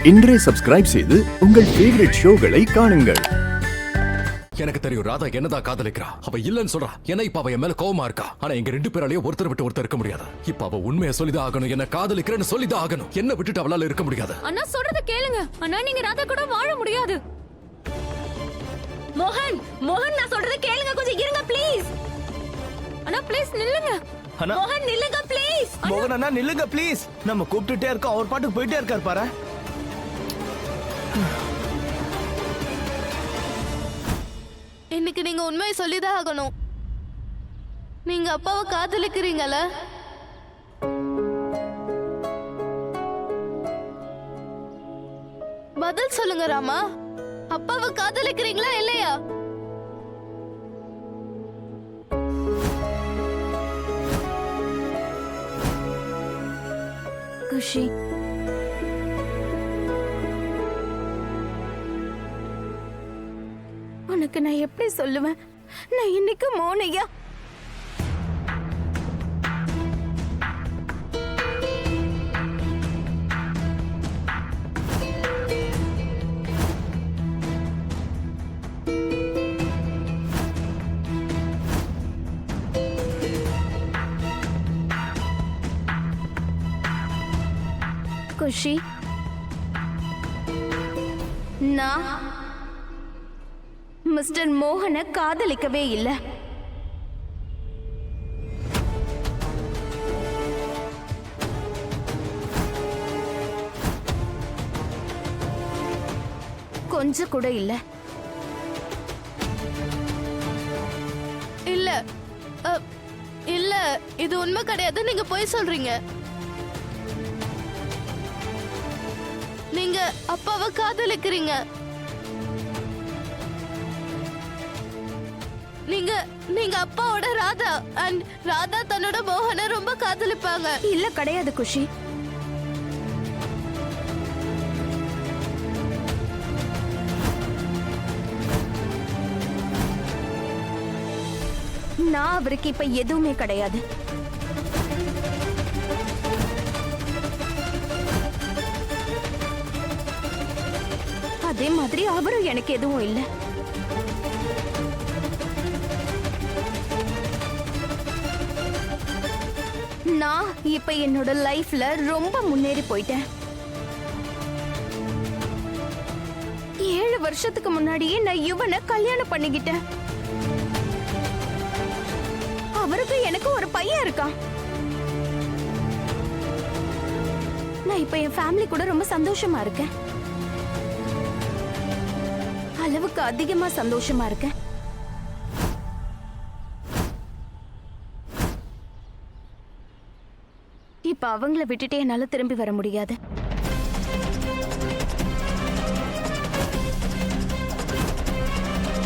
இன்றே சப்ஸ்கிரைப் செய்து உங்கள் ஃபேவரட் ஷோகளை காணுங்கள். எனக்கு தெரியும் ராதா என்னதான் காதலிக்கிறா. அவ இல்லன்னு சொல்றா. ஏன்னா இப்ப அவ என் மேல கோவமா இருக்கா. ஆனா எங்க ரெண்டு பேராலயும் ஒருத்தர் விட்டு ஒருத்தர் இருக்க முடியாது. இப்ப அவ உண்மையை சொல்லிதான் ஆகணும். என்ன காதலிக்கிறேன்னு சொல்லிதான் ஆகணும். என்ன விட்டுட்டு அவளால இருக்க முடியாது. அண்ணா சொல்றத கேளுங்க. அண்ணா நீங்க ராதா கூட வாழ முடியாது. மோகன் மோகன் நான் சொல்றத கேளுங்க, கொஞ்சம் இருங்க ப்ளீஸ். அண்ணா ப்ளீஸ் நில்லுங்க. மோகன் நில்லுங்க ப்ளீஸ். மோகன் அண்ணா நில்லுங்க ப்ளீஸ். நம்ம கூப்பிட்டுட்டே இருக்கோம், அவர் பாட்டுக்கு போயிட்டே இருக்காரு பாரு. இன்னைக்கு நீங்க உண்மையை சொல்லிதான் ஆகணும். நீங்க அப்பாவை காதலிக்கிறீங்கள? பதில் சொல்லுங்க ராமா. அப்பாவை காதலிக்கிறீங்களா இல்லையா? குஷி, உனக்கு நான் எப்படி சொல்லுவேன்? நான் இன்னைக்கு மோனையா குஷி, நான் மிஸ்டர் மோகனை காதலிக்கவே இல்லை. கொஞ்சம் கூட இல்ல. இல்ல இல்ல, இது உண்மை கிடையாது. நீங்க போய் சொல்றீங்க. நீங்க அப்பாவை காதலிக்கிறீங்க. நீங்க நீங்க அப்பாவோட ராதா அண்ட் ராதா தன்னோட மோகனை ரொம்ப காதலிப்பாங்க. இல்ல கிடையாது குஷி. நான் அவருக்கு இப்ப எதுவுமே கிடையாது. அதே மாதிரி அவரும் எனக்கு எதுவும் இல்லை. நான் இப்ப என்னோட லைஃப்ல ரொம்ப முன்னேறி போயிட்டேன். 7 வருஷத்துக்கு முன்னாடியே நான் இவனை கல்யாணம் பண்ணிக்கிட்டேன். அவருக்கு எனக்கு ஒரு பையன் இருக்கான். நான் இப்ப என் ஃபேமிலி கூட ரொம்ப சந்தோஷமா இருக்கேன். அளவுக்கு அதிகமா சந்தோஷமா இருக்கேன். இப்ப அவங்கள விட்டுட்டு என்னால திரும்பி வர முடியாது.